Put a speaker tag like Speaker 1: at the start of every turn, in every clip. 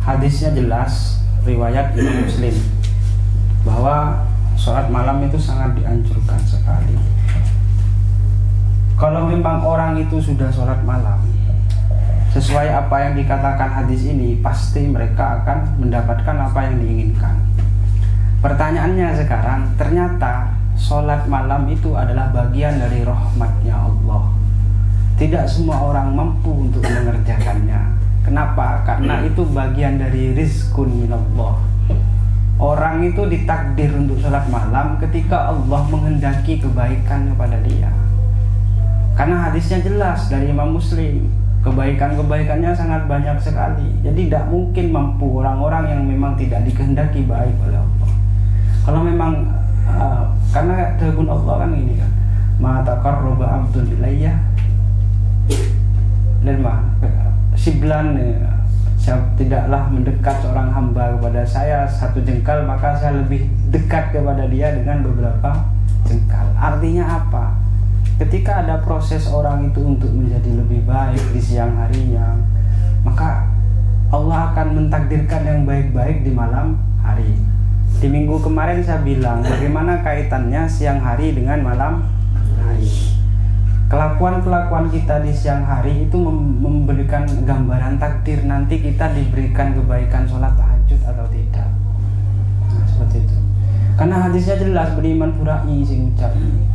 Speaker 1: hadisnya jelas, riwayat Imam Muslim, bahwa sholat malam itu sangat dianjurkan sekali. Kalau memang orang itu sudah sholat malam sesuai apa yang dikatakan hadis ini, pasti mereka akan mendapatkan apa yang diinginkan. Pertanyaannya sekarang, ternyata sholat malam itu adalah bagian dari rahmatnya Allah. Tidak semua orang mampu untuk mengerjakannya. Kenapa? Karena itu bagian dari rizkun minallah. Orang itu ditakdir untuk sholat malam ketika Allah menghendaki kebaikan kepada dia. Karena hadisnya jelas dari Imam Muslim, kebaikan-kebaikannya sangat banyak sekali. Jadi tidak mungkin mampu orang-orang yang memang tidak dikehendaki baik oleh Allah. Kalau memang karena terbun Allah kan ini kan, ma taqarraba abdul ilayya dan siblan, tidaklah mendekat seorang hamba kepada saya satu jengkal, maka saya lebih dekat kepada dia dengan beberapa jengkal. Artinya apa? Ketika ada proses orang itu untuk menjadi lebih baik di siang harinya, maka Allah akan mentakdirkan yang baik-baik di malam hari. Di minggu kemarin saya bilang bagaimana kaitannya siang hari dengan malam hari. Kelakuan-kelakuan kita di siang hari itu memberikan gambaran takdir nanti kita diberikan kebaikan sholat tahajud atau tidak. Nah, seperti itu. Karena hadisnya jelas, beriman furai sing ucap ini.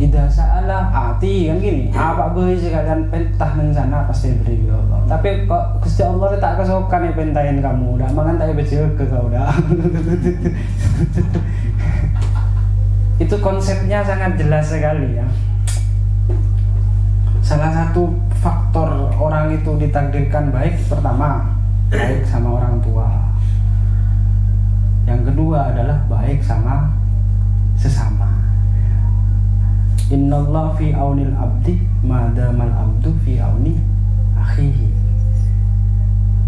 Speaker 1: Idza sa'ala ati kan gini, apa boleh sekalian pentah nang sana pasti beri Allah. Tapi kok Gusti Allah tak kesokan ya pentahin kamu, udah makan tak bejel ke kau dah. Itu konsepnya sangat jelas sekali ya. Salah satu faktor orang itu ditakdirkan baik, pertama baik sama orang tua. Yang kedua adalah baik sama sesama. Innallah fi aunil abdi madamal abdu fi auni akhihi.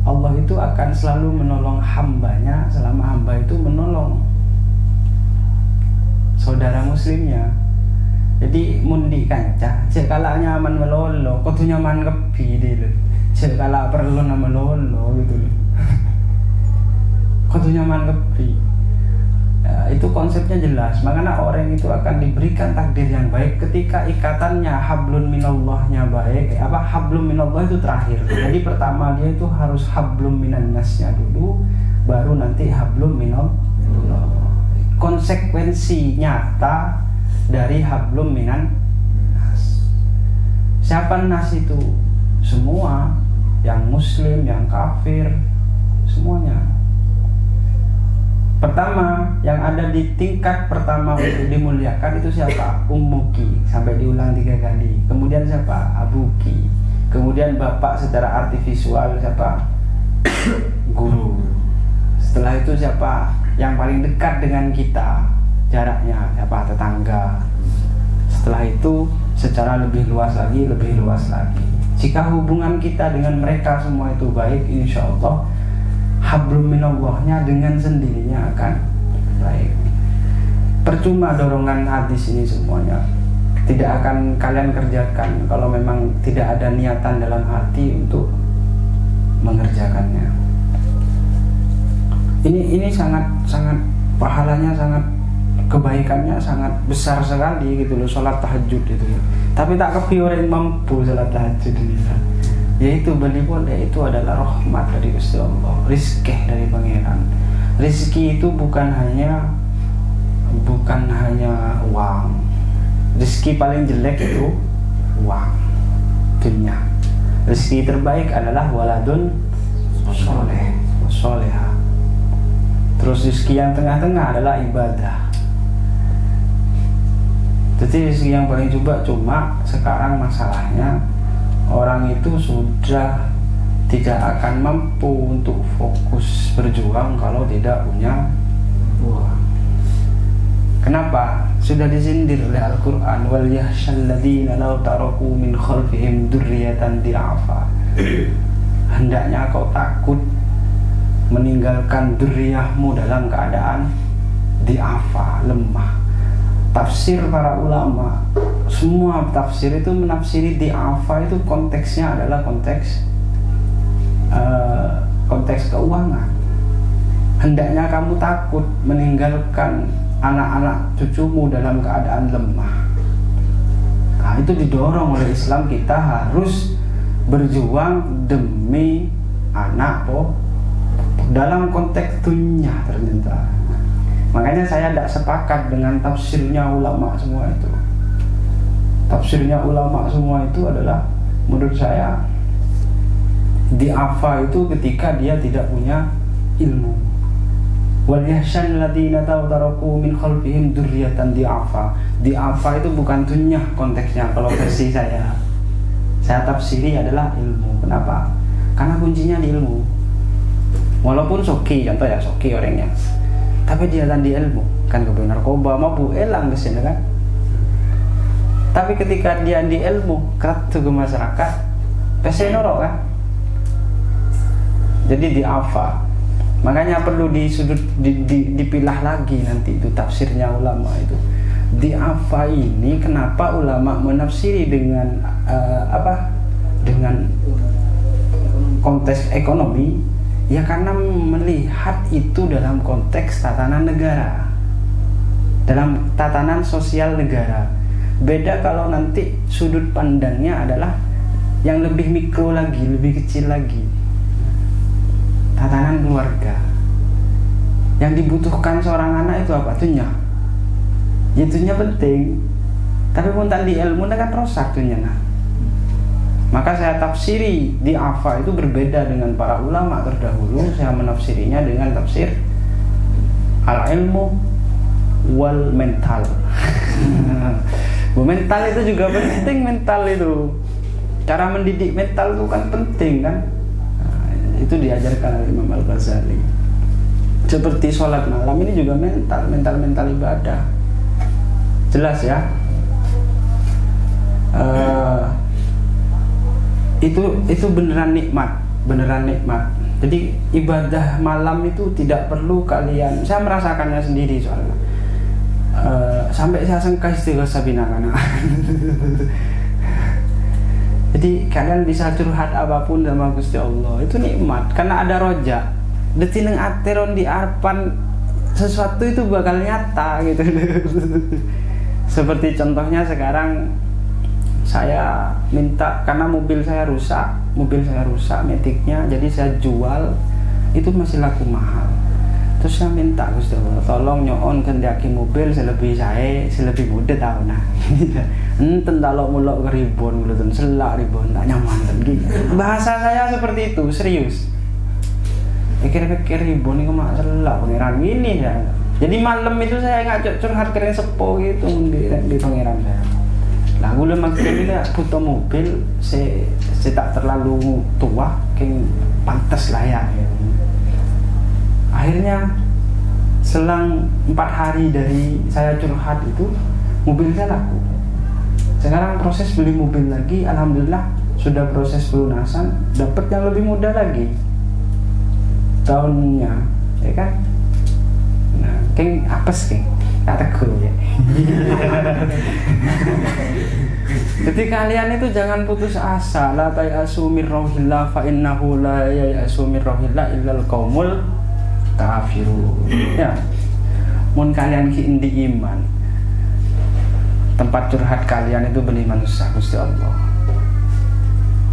Speaker 1: Allah itu akan selalu menolong hambanya selama hamba itu menolong saudara muslimnya. Jadi mundi kanca, cek kala nyaman melolo, kudu nyaman kepi dulu. Cek kala perlu nama melolo gitu. Kudu nyaman kepi. Ya, itu konsepnya jelas. Makanya orang itu akan diberikan takdir yang baik ketika ikatannya hablun minallahnya baik. Hablum minallah itu terakhir. Jadi pertama dia itu harus hablum minannasnya dulu, baru nanti hablum minallah. Konsekuensi nyata dari hablum minan nas. Siapa nas itu? Semua, yang muslim, yang kafir, semuanya. Pertama, yang ada di tingkat pertama untuk dimuliakan itu siapa? Ummuki, sampai diulang 3 kali. Kemudian siapa? Abuki. Kemudian bapak secara artifisial siapa? Guru. Setelah itu siapa? Yang paling dekat dengan kita jaraknya, siapa? Tetangga. Setelah itu secara lebih luas lagi. Jika hubungan kita dengan mereka semua itu baik, insya Allah hablum minallahnya dengan sendirinya akan baik. Percuma dorongan hadis ini semuanya, tidak akan kalian kerjakan kalau memang tidak ada niatan dalam hati untuk mengerjakannya. Ini sangat pahalanya sangat, kebaikannya sangat besar sekali gitu loh, sholat tahajud itu. Tapi tak kepi orang mampu sholat tahajud ini. Yaitu boleh itu adalah rahmat dari Gusti Allah, rizki dari Pangeran. Rizki itu bukan hanya uang. Rizki paling jelek itu uang, dunia. Rizki terbaik adalah waladun soleha. Terus rizki yang tengah-tengah adalah ibadah. Jadi rizki yang paling cuma sekarang masalahnya orang itu sudah tidak akan mampu untuk fokus berjuang kalau tidak punya uang. Kenapa? Sudah disindir oleh Al-Quran, wal yahshalladzina law taraku min khalfihim dzurriyyatan di'afa. Hendaknya kau takut meninggalkan dzurriyyahmu dalam keadaan di'afa, lemah. Tafsir para ulama, semua tafsir itu menafsiri di'afa itu konteksnya adalah konteks keuangan. Hendaknya kamu takut meninggalkan anak-anak cucumu dalam keadaan lemah. Nah, itu didorong oleh Islam, kita harus berjuang demi anak dalam konteks dunia ternyata. Makanya saya tidak sepakat dengan tafsirnya ulama semua itu. Tafsirnya ulama semua itu adalah, menurut saya, di'afa itu ketika dia tidak punya ilmu. Wal yahshan ladina taraku min khalfihim dzurriyyatan di'afa. Di'afa itu bukan dunya konteksnya. Kalau versi saya tafsiri adalah ilmu. Kenapa? Karena kuncinya di ilmu. Walaupun soki, contoh ya, soki orangnya, tapi dia kan di ilmu, kan kebenar narkoba mabuk elang kesini kan. Tapi ketika dia di ilmu, kerat ke masyarakat, pasti norok kan. Jadi di'afa. Makanya perlu dipilah lagi nanti itu tafsirnya ulama itu. Di'afa ini kenapa ulama menafsiri dengan dengan konteks ekonomi? Ya karena melihat itu dalam konteks tatanan negara, dalam tatanan sosial negara. Beda kalau nanti sudut pandangnya adalah yang lebih mikro lagi, lebih kecil lagi, tatanan keluarga. Yang dibutuhkan seorang anak itu apa? Dunya. Ya dunya penting, tapi pun tadi ilmu kan rosak dunya. Maka saya tafsiri di'afa itu berbeda dengan para ulama terdahulu. Saya menafsirinya dengan tafsir al-ilmu wal mental. Mental itu juga penting, mental itu. Cara mendidik mental itu kan penting kan. Nah, itu diajarkan oleh Imam Al-Ghazali. Seperti sholat malam ini juga mental ibadah. Jelas ya. Itu beneran nikmat. Jadi ibadah malam itu tidak perlu kalian, saya merasakannya sendiri soalnya. Sampai saya sengkah istighosa binakana. Jadi kalian bisa curhat apapun sama Gusti Allah, itu nikmat karena ada rojak. Detineng ateron di arpan sesuatu itu bakal nyata gitu. Seperti contohnya sekarang saya minta, karena mobil saya rusak metiknya, jadi saya jual, itu masih laku mahal. Terus saya minta Gusti Allah, tolong nyoon kendaki mobil selebih muda tahu nah. Enten talok mulok ke ribon gitu, selak ribon tak nyaman gitu. Bahasa saya seperti itu, serius. Pikir-pikir ribon ini kok selak pangeran gini ya. Jadi malam itu saya ngajak curhat keren sepo gitu di pangeran saya. Lah gue maksudnya butuh mobil, saya tak terlalu tua, kayak pantas lah ya. Akhirnya selang 4 hari dari saya curhat itu, mobil saya laku. Sekarang proses beli mobil lagi, alhamdulillah sudah proses pelunasan, dapat yang lebih mudah lagi tahunnya, ya kan? Nah, kayak apes kayak tak tegur ya. Jadi kalian itu jangan putus asa. La tayasu mir rauhillah fa innahu la yayasu mir rauhillah illal qaumul kafirun. Ya. Mun kalian ki indi iman, tempat curhat kalian itu beli manusia Gusti Allah.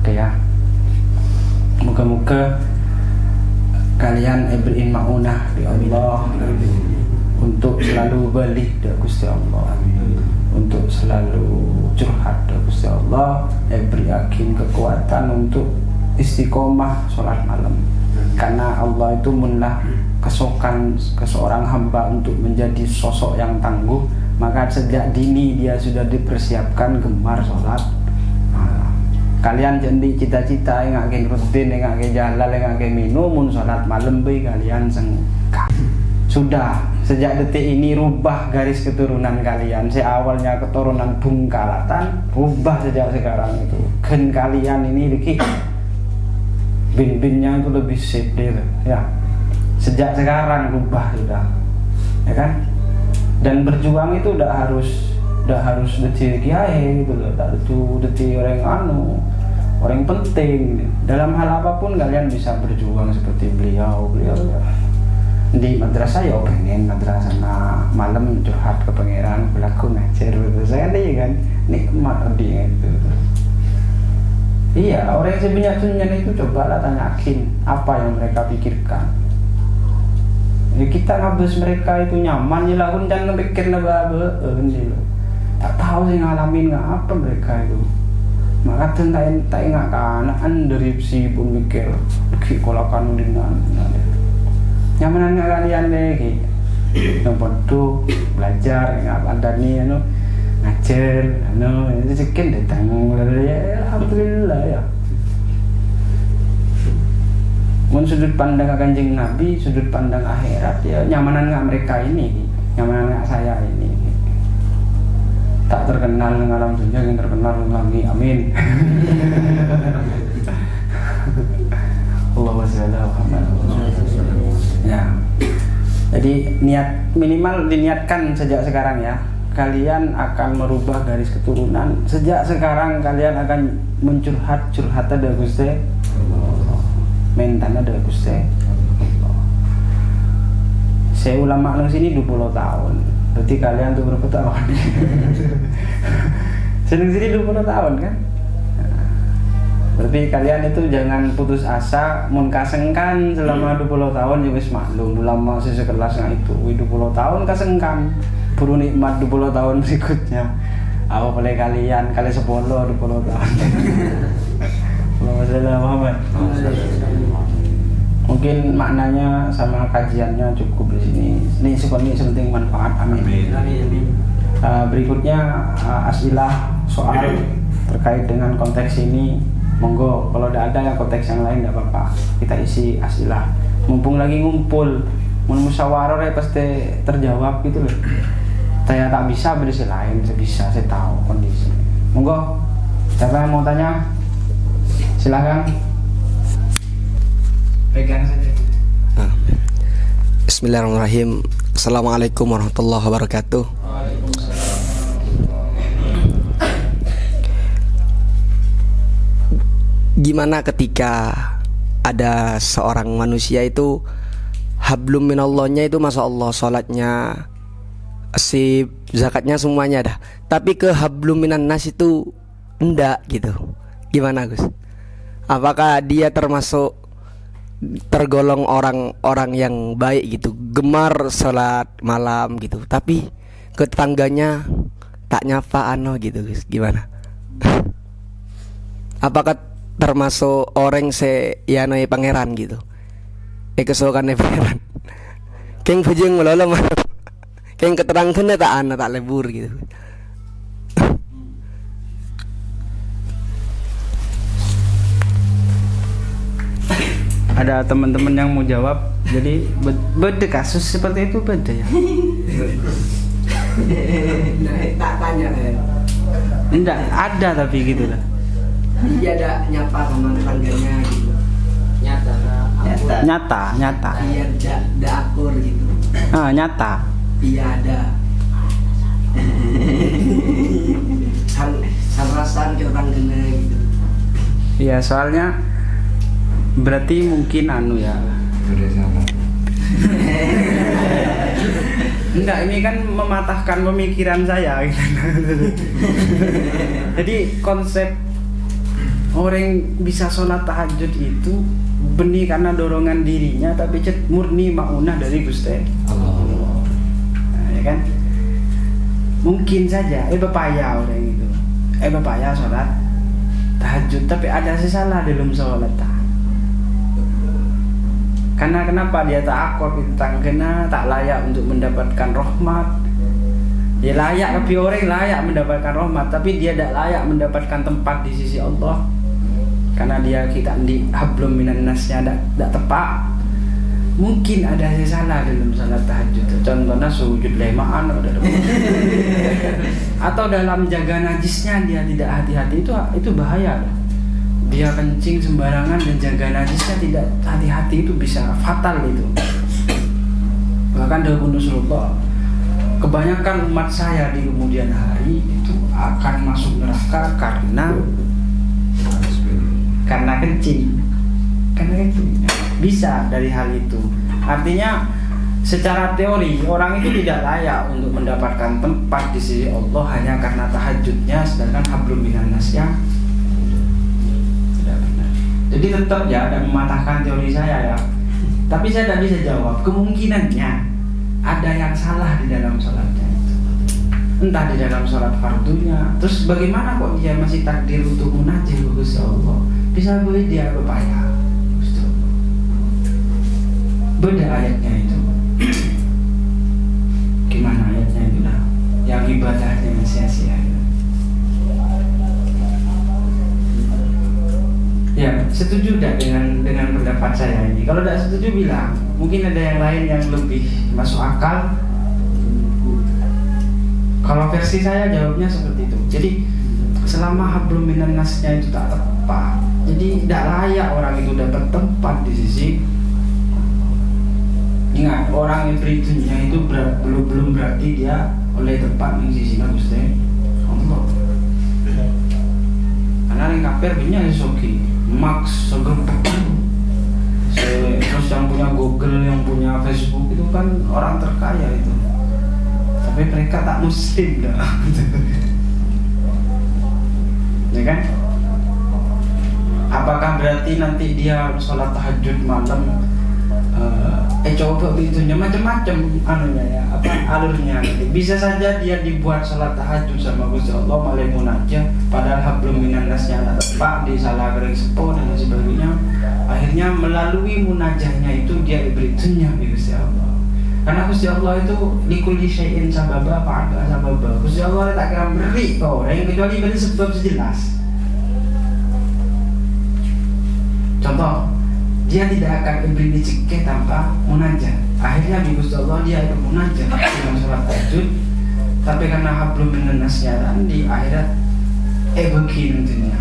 Speaker 1: Oke ya. Moga-moga kalian beriin maunah di Allah untuk selalu balik dari Gusti Allah, untuk selalu curhat dari Gusti Allah, beriakin kekuatan untuk istiqomah sholat malam. Karena Allah itu munlah kesokan ke seorang hamba untuk menjadi sosok yang tangguh, maka sejak dini dia sudah dipersiapkan gemar sholat malam. Kalian jadi cita-cita yang ngake rutin, yang ngake jalan, yang ngake minum, mun sholat malam be kalian sengkak. Sudah sejak detik ini rubah garis keturunan kalian. Awalnya keturunan Bungkalatan, rubah sejak sekarang itu. Gen kalian ini dikit bin-binnya itu lebih sip deh, ya. Sejak sekarang rubah sudah, ya kan? Dan berjuang itu udah harus detik kiai gitu loh, tak detik orang orang penting. Dalam hal apapun kalian bisa berjuang seperti beliau ya. Di madrasah ya pengen madrasah malam curhat ke pangeran, berlaku ngajar gitu. Saya kan nikmat dia itu. Iya, orang yang punya sunyan itu cobalah tanyakin apa yang mereka pikirkan. Ya, kita ngabes mereka itu nyaman, ya pun jangan pikir naba tak tahu sih ngalamin nggak apa mereka itu. Maka tak ingat kan, anderipsi pun mikir, kolakan dengan nyaman nggak kalian deh, yang bodoh belajar nggak ada nih, ngajar, itu sekian datang, ya alhamdulillah ya. Mun sudut pandang Kanjeng Nabi, sudut pandang akhirat ya nyamanan nggak mereka ini, nyamanan nggak saya ini. Tak terkenal dengan alam dunia, yang terkenal lagi, amin. Allahumma sholli ala Muhammad. Ya. Jadi niat minimal diniatkan sejak sekarang ya. Kalian akan merubah garis keturunan. Sejak sekarang kalian akan curhat ada Gusti. Mentana ada Gusti. Saya ulama nang sini 20 tahun. Berarti kalian tuh berapa tahun? Seneng sini 20 tahun kan? Berarti kalian itu jangan putus asa, mun kasengkan selama 20 tahun ya wis maklum ulama sekelas nga itu. 20 tahun kasengkan. Buru nikmat 20 tahun berikutnya. Apa boleh kalian 10 20 tahun. Allahumma Muhammad. Mungkin maknanya sama kajiannya cukup di sini. Ini sepenting manfaat. Amin. Berikutnya asilah soal terkait dengan konteks ini. Monggo, kalau tidak ada yang konteks yang lain tidak apa-apa. Kita isi asilah. Mumpung lagi ngumpul, musyawarah ya pasti terjawab gitu loh. Saya tak bisa berisi lain, saya bisa, saya tahu kondisi. Monggo, siapa yang mau tanya? Silakan. Pegang saja.
Speaker 2: Bismillahirrahmanirrahim. Assalamualaikum warahmatullahi wabarakatuh. Gimana ketika ada seorang manusia itu hablum minallahnya itu masya Allah, sholatnya sip, zakatnya semuanya dah, tapi ke hablum minan nas itu enggak gitu. Gimana Gus? Apakah dia tergolong orang-orang yang baik gitu, gemar sholat malam gitu, tapi ke tetangganya tak nyapa gitu Gus? Gimana? Apakah termasuk orang yanai pangeran gitu? Kesukaan pangeran. Keng bujeng melolo mah. Keng keterangkeun tak lebur gitu.
Speaker 1: Ada teman-teman yang mau jawab. Jadi beda kasus seperti itu beda ya.
Speaker 2: Tak tanya ya.
Speaker 1: Enggak ada tapi gitu lah.
Speaker 2: Dia ada nyapa sama tetangganya gitu.
Speaker 1: Nyata.
Speaker 2: Iya, ada akur gitu.
Speaker 1: Nyata.
Speaker 2: Iya ada. San ke orang kena gitu.
Speaker 1: Iya, soalnya berarti mungkin ya. Enggak, ini kan mematahkan pemikiran saya gitu. Jadi konsep orang bisa sholat tahajud itu benih karena dorongan dirinya, tapi murni maunah dari Gusti Allah. Ya kan? Mungkin saja bapaya orang itu. Bapaya sholat tahajud, tapi ada salah dalam sholat tahajud. Karena kenapa dia tak akur bintang kena tak layak untuk mendapatkan rahmat. Dia layak, tapi orang layak mendapatkan rahmat, tapi dia tidak layak mendapatkan tempat di sisi Allah. Karena dia kita di hablum minan nasnya tidak tepat. Mungkin ada salah dalam salat tahajud. Contohnya sujud lemaan atau dalam jaga najisnya dia tidak hati-hati, itu bahaya. Dia kencing sembarangan dan jaga najisnya tidak hati-hati, itu bisa fatal itu. Bahkan dalam Rasulullah, kebanyakan umat saya di kemudian hari itu akan masuk neraka karena karena kencing. Bisa dari hal itu. Artinya secara teori orang itu tidak layak untuk mendapatkan tempat di sisi Allah hanya karena tahajudnya, sedangkan hablum minan nas ya tidak benar. Jadi tetap ya ada mematahkan teori saya ya. Tapi saya tidak bisa jawab. Kemungkinannya ada yang salah di dalam sholatnya itu. Entah di dalam sholat fardunya. Terus bagaimana kok dia masih takdir untuk munajat ke Gusti Allah? Bisa boleh dia berupaya. Beda ayatnya itu. Gimana ayatnya itu lah? Yang ibadahnya sia-sia. Ya, setuju tidak dengan pendapat saya ini? Kalau tidak setuju bilang. Mungkin ada yang lain yang lebih masuk akal. Kalau versi saya jawabnya seperti itu. Jadi selama hablum minan nasnya itu tak tepat, jadi tidak layak orang itu dapat tempat di sisi. Ingat, orang yang beritunnya itu belum berarti dia oleh tempat di sisi Gusti Allah. Karena yang kafir punya Soki, Max, Sogempek, terus yang punya Google, yang punya Facebook itu kan orang terkaya itu. Tapi mereka tak muslim dah. Ya kan? Apakah berarti nanti dia sholat tahajud malam? Coba itunya macam-macam anunya ya, alurnya nanti. Bisa saja dia dibuat sholat tahajud sama Gusti Allah malah munajat, padahal hablum minan nasnya tak tepat, disalah kering sepo dan sebagainya. Akhirnya melalui munajahnya itu dia ibritunya di Gusti Allah. Karena Gusti Allah itu likulli syai'in sababa fa'ada sababa. Gusti Allah tak akan beri orang kecuali beri sebab sejelas. Contoh, dia tidak akan beri rezeki tanpa munajat. Akhirnya di Gusti Allah dia itu munajat dengan sholat tahajud. Tapi karena hablum minan nasnya di akhirat begini tentunya.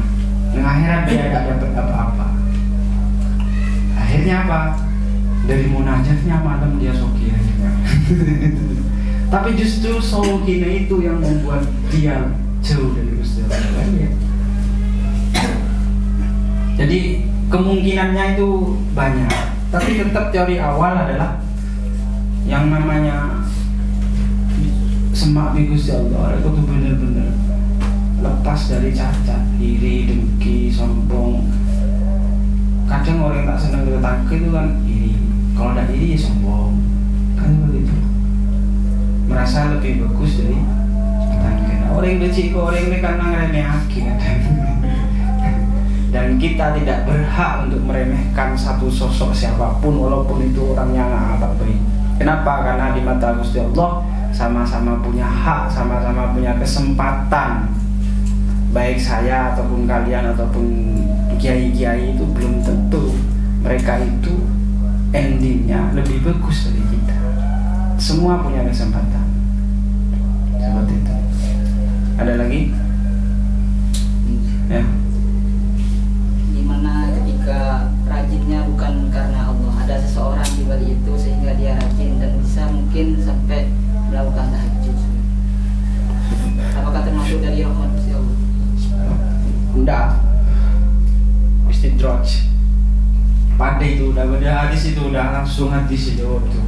Speaker 1: Di akhirat dia tidak dapat apa-apa. Akhirnya apa? Dari munajatnya malam dia soki akhirnya. Tapi justru sokinya itu yang membuat dia jauh dari Gusti Allah. Jadi kemungkinannya itu banyak. Tapi tetap teori awal adalah yang namanya semak di Gusti Allah itu benar-benar lepas dari cacat, iri, dengki, sombong. Kadang orang yang tak senang tetangga itu kan iri. Kalau tidak iri ya sombong, kan begitu. Merasa lebih bagus dari tetangga. Orang yang benci kok orang ini karena ngeremehake kadang. Dan kita tidak berhak untuk meremehkan satu sosok siapapun walaupun itu orangnya nggak baik. Kenapa? Karena di mata Gusti Allah sama-sama punya hak, sama-sama punya kesempatan. Baik saya ataupun kalian ataupun kiai-kiai itu belum tentu mereka itu endingnya lebih bagus dari kita. Semua punya kesempatan. Seperti itu. Ada lagi? Ya.
Speaker 3: Dimana ketika rajinnya bukan karena Allah, ada seseorang di balik itu sehingga dia rajin dan bisa mungkin sampai melakukan tahajud. Apakah termasuk dari rahmat Gusti Allah?
Speaker 1: Enggak. Istidraj. Pada itu udah ada hadis itu udah langsung hadis itu tuh.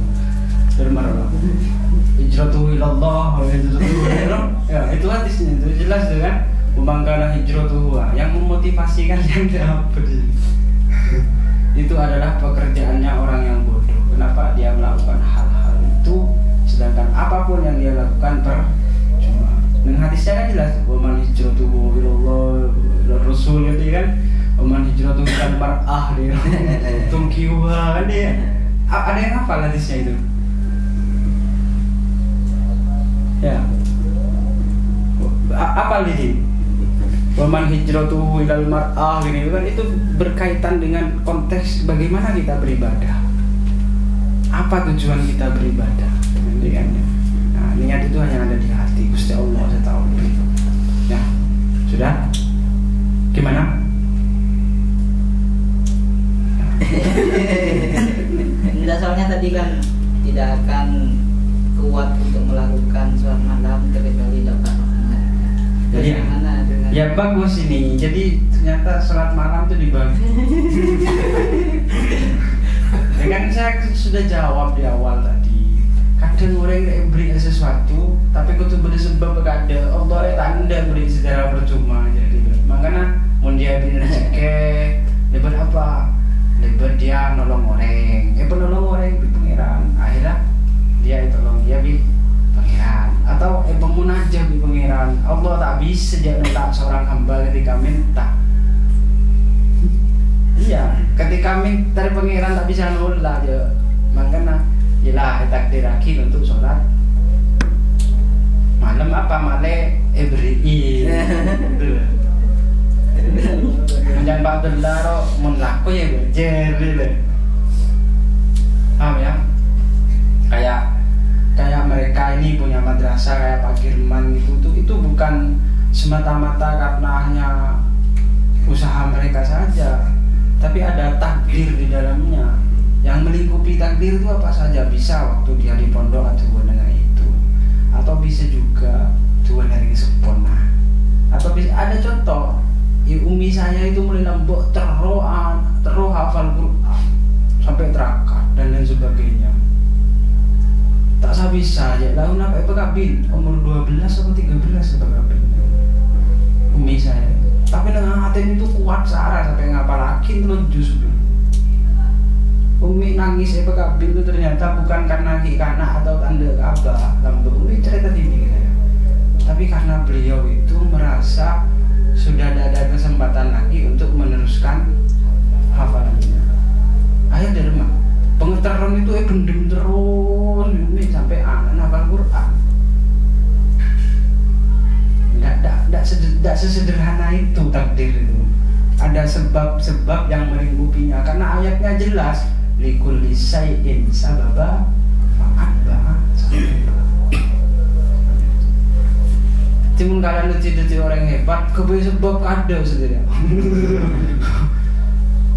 Speaker 1: Bermarah. Hijratu ilallah wa hijratu ilallah. Ya, itu hadisnya itu jelas tuh kan. Membanggakan hijratuhu yang memotivasi kalian apa sih? Itu adalah pekerjaannya orang yang bodoh. Kenapa dia melakukan hal-hal itu sedangkan apapun yang dia lakukan percuma. Dengan hadisnya kan jelas, "Waman hijratuhu ilallah ila rasul" gitu kan. "Waman hijratuhu kan mar'ah" dia. Tungkiwa kan dia. Ada yang hafal hadisnya itu? Ya. Apa ini? Waman hijratuhu ilal mar'ah gini kan, itu berkaitan dengan konteks bagaimana kita beribadah. Apa tujuan kita beribadah? Ini kan. Nah, niat itu hanya ada di hati Gusti Allah setahu itu. Ya. Sudah? Gimana?
Speaker 3: Tidak, soalnya tadi kan tidak akan kuat untuk melakukan sholat malam kecuali dapat rahmat. Terus
Speaker 1: Iya.
Speaker 3: gimana dengan
Speaker 1: Ya bagus ini. Jadi ternyata sholat malam tuh dibagi. Ya kan saya sudah jawab di awal tadi. Kadang orang yang beri sesuatu, tapi kutu beri sebab ada. Allah ya tanda beri secara percuma jadi. Makanya mau dia beri rezeki, lebar apa? Lebar dia nolong orang. Penolong orang di pangeran. Akhirnya dia tolong dia bi pangeran atau pemunajat di pangeran. Allah tak bisa dia minta seorang hamba ketika minta. Iya, ketika minta dari pangeran tak bisa nolak aja. Makanya ialah takdir akhir untuk sholat malam apa male beri jangan Pak Abdullah ro mun laku ya berjer gitu. Paham ya? Kayak mereka ini punya madrasah kayak Pak Firman gitu itu bukan semata-mata karena hanya usaha mereka saja, tapi ada takdir di dalamnya. Yang melingkupi takdir itu apa saja, bisa waktu dia di pondok atau dengan itu, atau bisa juga Tuhan dari sempurna, atau bisa ada contoh umi saya itu mulai lembok terus hafal Quran sampai terakat dan lain sebagainya. Tak bisa aja lalu apa kabin umur 12 atau 13 apa kabin umi saya, tapi dengan hati itu kuat sarah sampai ngapal lagi terus justru umi nangis kabin itu ternyata bukan karena hikana atau tanda apa lambung umi cerita di saya, tapi karena beliau itu merasa sudah ada kesempatan lagi untuk meneruskan hafalannya. Akhirnya dari rumah pengetahuan itu gendem terus umi sampai hafal Quran. Tidak sesederhana itu takdir itu. Ada sebab-sebab yang melingkupinya karena ayatnya jelas likulli syai'in sababa fa'atba'a sababa. Timun kalian lucu orang hebat kebanyakan sebab ada saudara.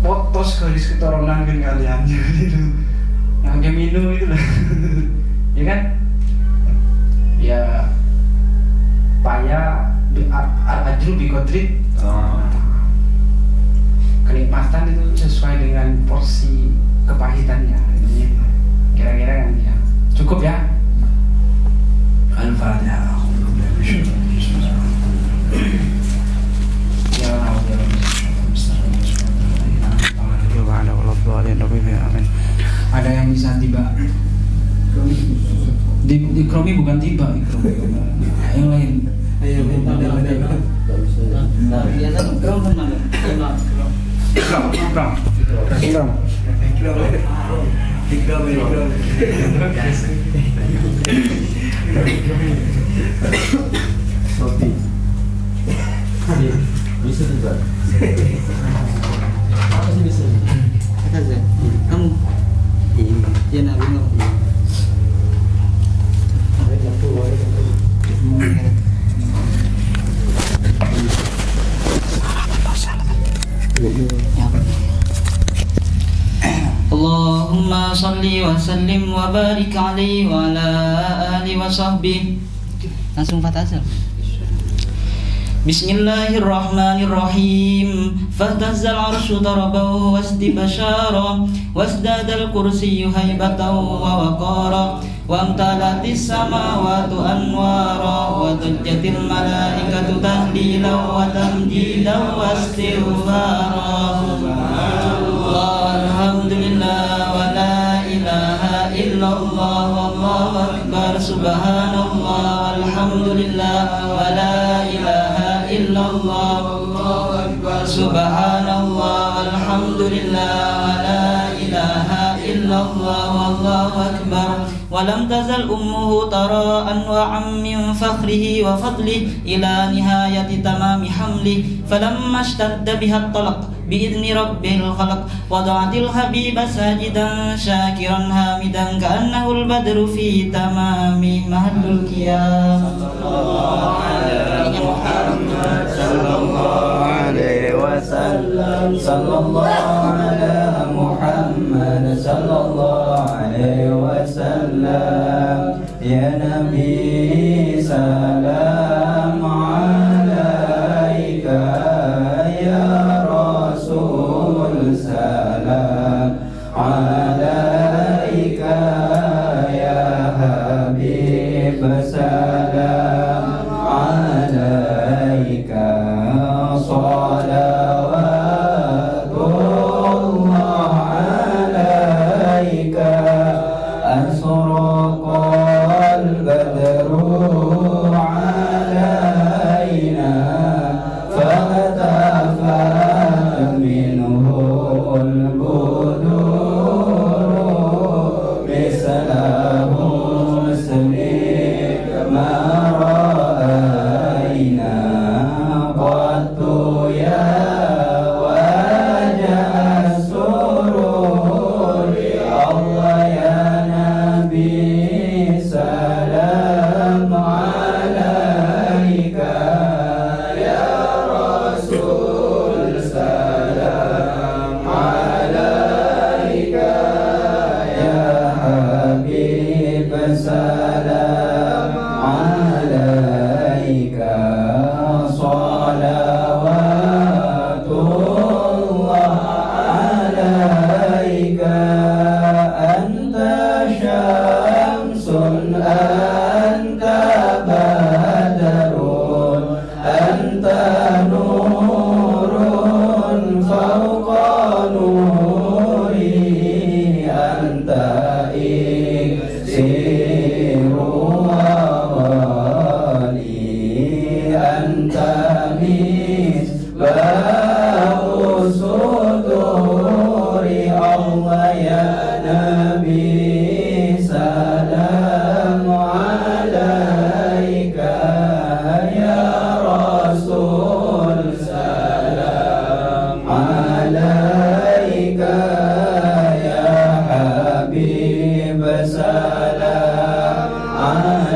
Speaker 1: Potos garis keturunan kan kalian gitu. Ngake minum itu lah. Ya kan? Ya payah al-ajru bi qadri kenikmatan itu sesuai dengan porsi kepahitannya gitu. Kira-kira kan ya. Cukup ya? Al-Fatihah. Ada yang bisa tiba di Ikromi bukan tiba Ikromi yang lain.
Speaker 4: Bisa juga.
Speaker 3: apa sih bisa? Kata saya, kamu? Iya nak bingung. Allahumma salli wa sallim wa barik alaihi wa ala alihi wa sahbihi. Langsung fatazal. Bismillahirrahmanirrahim. Fahtazzal arsyu darabahu wastibashara wasdadal kursiyyu haibatan wa waqara wa amtalatis samawati anwara wa dajjatil malaikatu tahlilan wa tamjidan wa istighfara. Alhamdulillah wa la ilaha illallah wallahu akbar. Subhanallah walhamdulillah wa la ilaha illallah wallahu akbar. Subhanallah walhamdulillah wa la ilaha illallah wallahu akbar. ولم تزل أمه ترى أنواعا من فخره وفضله إلى نهاية تمام حمله فلما اشتد بها الطلق بإذن رب الخلق وضعت الحبيب ساجدا شاكرا حامدا كأنه البدر في تمام محل القيام.
Speaker 4: صلى الله عليه وسلم صلى الله على محمد صلى الله عليه وسلم يا نبي سلام عليك Allah ya Nabi salam alaika ya Rasul salam alaika ya Habib salam alaika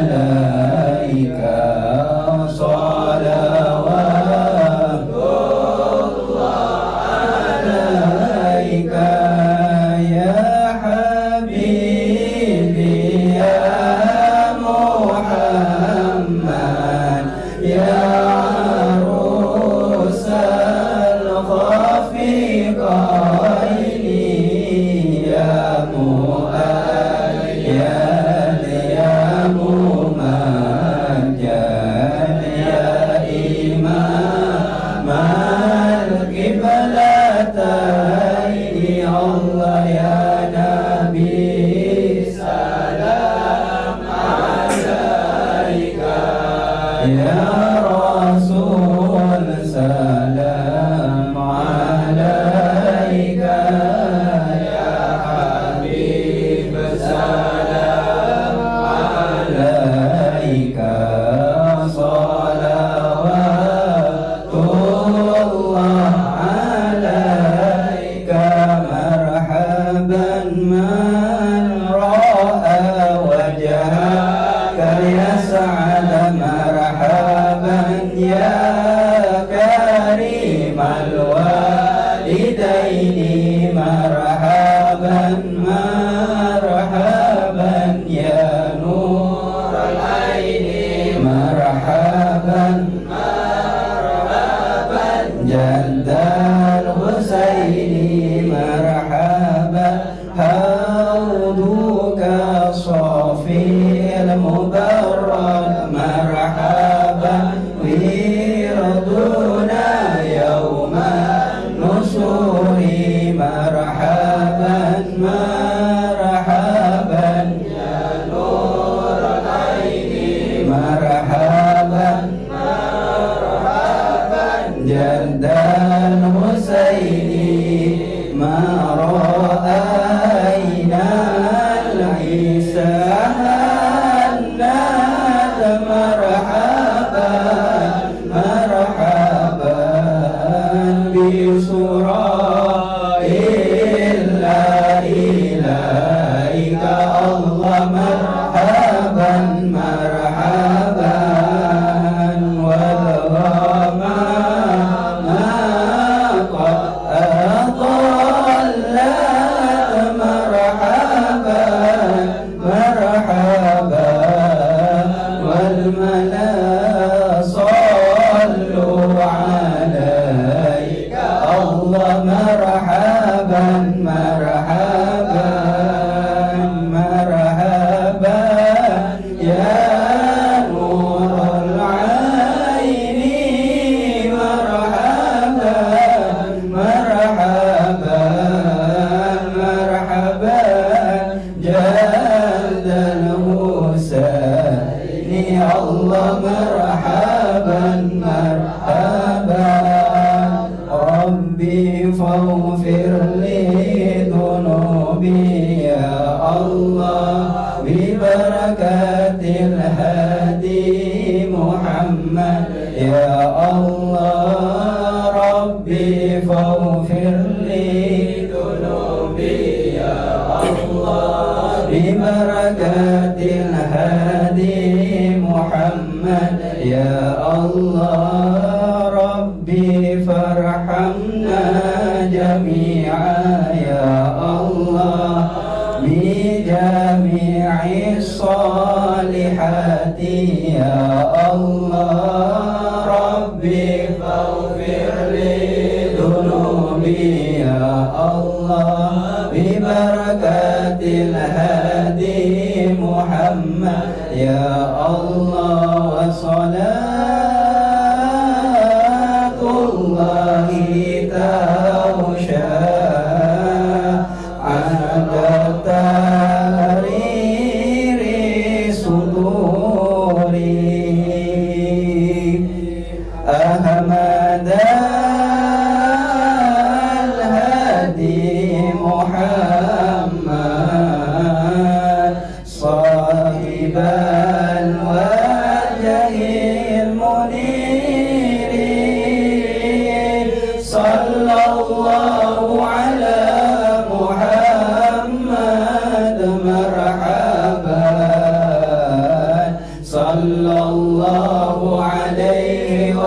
Speaker 4: Muhammad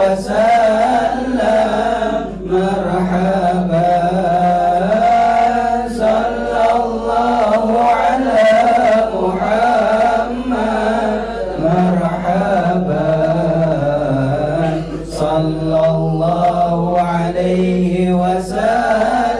Speaker 4: وسلم مرحبا صلى الله على محمد مرحبا صلى الله عليه وسلم